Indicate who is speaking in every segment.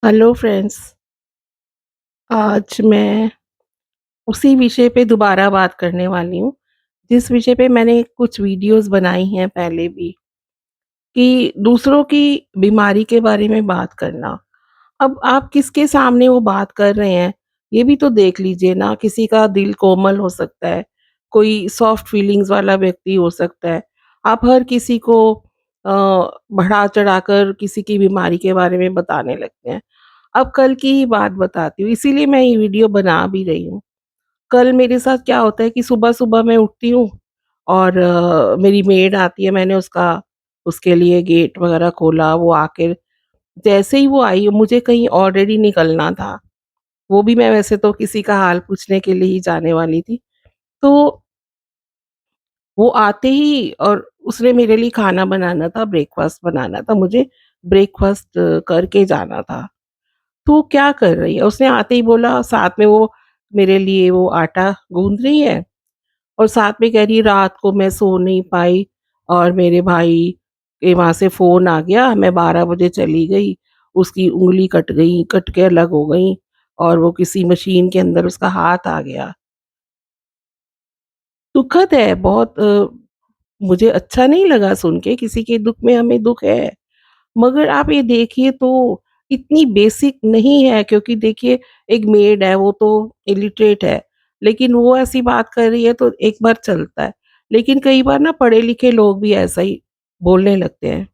Speaker 1: Hello friends. आज मैं उसी विषय पे दोबारा बात करने वाली हूँ, जिस विषय पे मैंने कुछ वीडियोज़ बनाई हैं पहले भी, कि दूसरों की बीमारी के बारे में बात करना। अब आप किसके सामने वो बात कर रहे हैं, ये भी तो देख लीजिए ना। किसी का दिल कोमल हो सकता है, कोई सॉफ्ट फीलिंग्स वाला व्यक्ति हो सकता है। आप हर किसी को अ, बढ़ा-चढ़ाकर किसी की बीमारी के बारे में बताने लगते हैं। अब कल की ही बात बताती हूँ, इसीलिए मैं ये वीडियो बना भी रही हूँ। कल मेरे साथ क्या होता है कि सुबह-सुबह मैं उठती हूँ और मेरी मेड आती है, मैंने उसके लिए गेट वगैरह खोला, वो आके जैसे ही वो आई, मुझे कहीं ऑलरेडी निकलना था। वो भी मैं वैसे तो किसी का हाल पूछने के लिए ही जाने वाली थी। तो वो आते ही और उसने मेरे लिए खाना बनाना था, ब्रेकफ़ास्ट बनाना था, मुझे ब्रेकफ़ास्ट करके जाना था। तो क्या कर रही है? उसने आते ही बोला, साथ में वो मेरे लिए वो आटा गूँध रही है और साथ में कह रही है रात को मैं सो नहीं पाई और मेरे भाई के वहाँ से फ़ोन आ गया, मैं 12 बजे चली गई, उसकी उँगली कट गई, कट के अलग हो गई और वो किसी मशीन के अंदर उसका हाथ आ गया। दुखद है बहुत। मुझे अच्छा नहीं लगा सुन के, किसी के दुःख में हमें दुःख है। मगर आप ये देखिए तो इतनी बेसिक नहीं है, क्योंकि देखिए एक मेड है, वो तो इलिटरेट है, लेकिन वो ऐसी बात कर रही है तो एक बार चलता है। लेकिन कई बार ना पढ़े लिखे लोग भी ऐसा ही बोलने लगते हैं।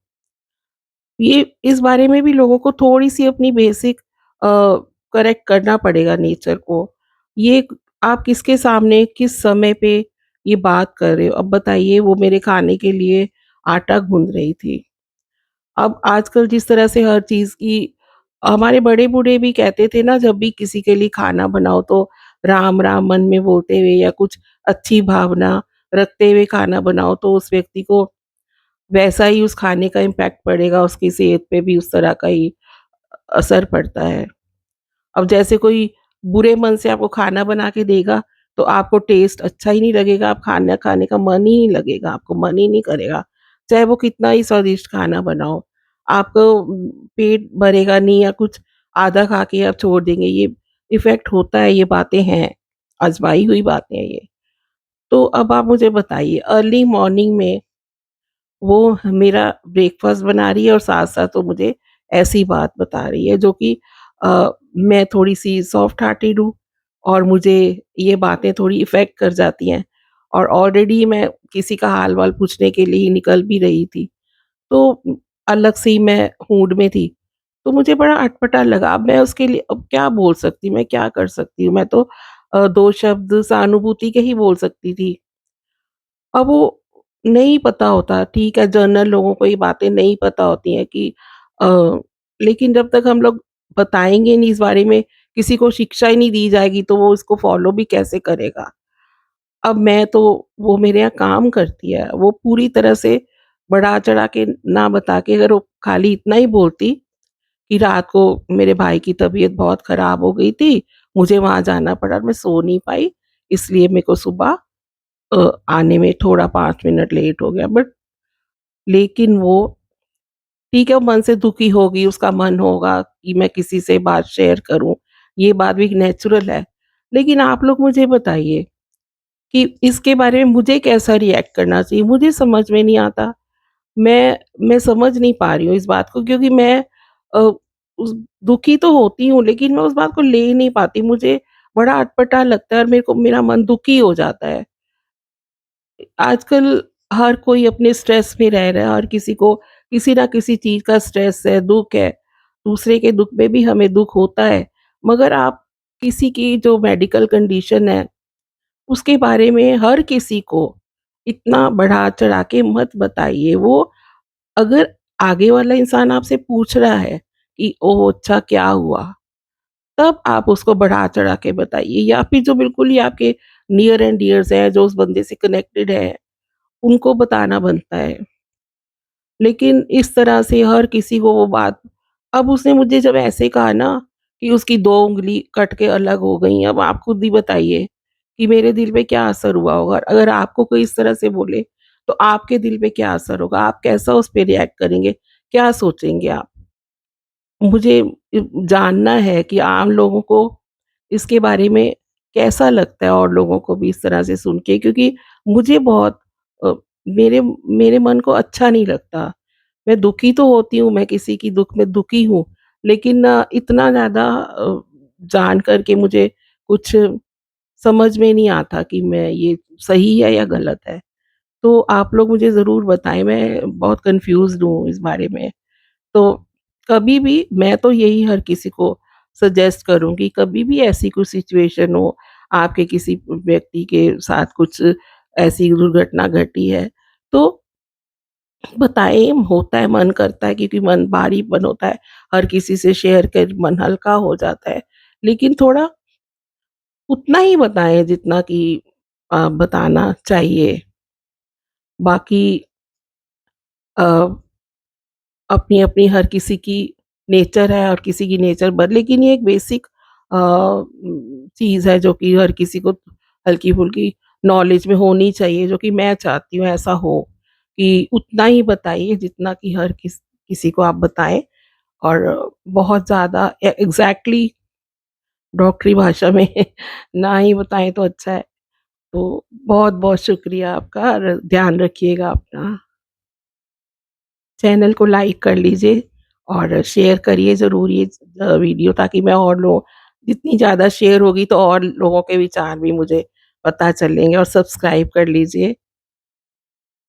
Speaker 1: ये इस बारे में भी लोगों को थोड़ी-सी अपनी बेसिक करेक्ट करना पड़ेगा नेचर को। ये आप किसके सामने, किस समय पे ये बात कर रहे हो? अब बताइए, वो मेरे खाने के लिए आटा गूँध रही थी। अब आजकल जिस तरह से हर चीज़ की, हमारे बड़े-बूढ़े भी कहते थे ना, जब भी किसी के लिए खाना बनाओ तो राम, राम मन में बोलते हुए या कुछ अच्छी भावना रखते हुए खाना बनाओ, तो उस व्यक्ति को वैसा ही उस खाने का इम्पैक्ट पड़ेगा, उसकी सेहत पे भी उस तरह का ही असर पड़ता है। अब जैसे कोई बुरे मन से आपको खाना बना के देगा, तो आपको टेस्ट अच्छा ही नहीं लगेगा, आप खाना खाने का मन ही नहीं लगेगा, आपको मन ही नहीं करेगा, चाहे वो कितना ही स्वादिष्ट खाना बनाओ। आपको पेट भरेगा नहीं, या कुछ आधा खा के आप छोड़ देंगे, ये इफ़ेक्ट होता है, ये बातें हैं, आज़माई हुई बातें हैं ये। तो अब आप मुझे बताइए, अर्ली मॉर्निंग में वो मेरा ब्रेकफ़ास्ट बना रही है और साथ-साथ वो मुझे ऐसी बात बता रही है, जो कि मैं थोड़ी-सी सॉफ्ट हार्टेड हूँ और मुझे ये बातें थोड़ी इफ़ेक्ट कर जाती हैं और ऑलरेडी मैं किसी का हाल-वाल पूछने के लिए ही निकल भी रही थी। तो अलग से ही मैं मूड में थी। तो मुझे बड़ा अटपटा लगा। अब मैं उसके लिए अब क्या बोल सकती हूँ, मैं क्या कर सकती हूँ? मैं तो 2 शब्द सहानुभूति के ही बोल सकती थी। अब वो नहीं पता होता, ठीक है, जनरल लोगों को ये बातें नहीं पता होती हैं कि अ, लेकिन जब तक हम लोग बताएँगे नहीं इस बारे में, किसी को शिक्षा ही नहीं दी जाएगी, तो वो इसको फ़ॉलो भी कैसे करेगा? अब मैं तो, वो मेरे यहाँ काम करती है, वो पूरी तरह से बढ़ा-चढ़ा के ना बता के, अगर वो खाली इतना ही बोलती कि रात को मेरे भाई की तबीयत बहुत ख़राब हो गई थी, मुझे वहाँ जाना पड़ा और मैं सो नहीं पाई, इसलिए मेरे को सुबह आने में थोड़ा 5 मिनट लेट हो गया, बट लेकिन वो ठीक है, वो मन से दुखी होगी, उसका मन होगा कि मैं किसी से बात शेयर करूँ, ये बात भी नेचुरल है। लेकिन आप लोग मुझे बताइए कि इसके बारे में मुझे कैसा रिएक्ट करना चाहिए? मुझे समझ में नहीं आता। मैं समझ नहीं पा रही हूँ इस बात को, क्योंकि मैं अ, उस दुखी तो होती हूँ, लेकिन मैं उस बात को ले नहीं पाती। मुझे बड़ा अटपटा लगता है और मेरा मन दुखी हो जाता है। आजकल हर कोई अपने स्ट्रेस में रह रहा है, हर किसी को किसी ना किसी चीज़ का स्ट्रेस है, दुःख है। दूसरे के दुःख में भी हमें दुःख होता है। मगर आप किसी की जो मेडिकल कंडीशन है, उसके बारे में हर किसी को इतना बढ़ा-चढ़ा के मत बताइए। वो अगर आगे वाला इंसान आपसे पूछ रहा है कि ओह! अच्छा क्या हुआ? तब आप उसको बढ़ा-चढ़ा के बताइए, या फिर जो बिल्कुल ही आपके नियर एंड डियर्स हैं, जो उस बंदे से कनेक्टेड है, उनको बताना बनता है। लेकिन इस तरह से हर किसी को वो बात, अब उसने मुझे जब ऐसे कहा ना कि उसकी 2 उँगली कट के अलग हो गई, अब आप खुद ही बताइए कि मेरे दिल पे क्या असर हुआ होगा? अगर आपको कोई इस तरह से बोले, तो आपके दिल पे क्या असर होगा? आप कैसा उस पे रिएक्ट करेंगे? क्या सोचेंगे आप? मुझे जानना है कि आम लोगों को इसके बारे में कैसा लगता है और लोगों को भी इस तरह से सुन के, क्योंकि मुझे बहुत अ, मेरे मेरे मन को अच्छा नहीं लगता। मैं दुखी तो होती हूँ, मैं किसी की दुःख में दुखी हूँ, लेकिन इतना ज़्यादा जान कर के मुझे कुछ समझ में नहीं आता कि मैं ये सही है या गलत है। तो आप लोग मुझे ज़रूर बताएँ, मैं बहुत कन्फ्यूज़्ड हूँ इस बारे में। तो कभी भी मैं तो यही हर किसी को सजेस्ट करूँगी, कभी भी ऐसी कोई सिचुएशन हो, आपके किसी व्यक्ति के साथ कुछ ऐसी दुर्घटना घटी है, तो बताएँ। होता है, मन करता है, क्योंकि मन भारीपन होता है, हर किसी से शेयर कर मन हल्का हो जाता है। लेकिन थोड़ा उतना ही बताएँ जितना कि बताना चाहिए। बाकी अ अपनी-अपनी हर किसी की नेचर है और किसी की नेचर लेकिन ये एक बेसिक चीज़ है जो कि हर किसी को हल्की-फुल्की नॉलेज में होनी चाहिए, जो कि मैं चाहती हूँ ऐसा हो, कि उतना ही बताइए जितना कि हर किसी को आप बताएँ, और बहुत ज़्यादा एग्ज़ैक्टली डॉक्टरी भाषा में ना ही बताएँ तो अच्छा है। तो बहुत-बहुत शुक्रिया आपका, और ध्यान रखिएगा अपना। चैनल को लाइक कर लीजिए और शेयर करिए ज़रूर ये वीडियो, ताकि मैं और लोग, जितनी ज़्यादा शेयर होगी तो और लोगों के विचार भी मुझे पता चलेंगे, और सब्सक्राइब कर लीजिए।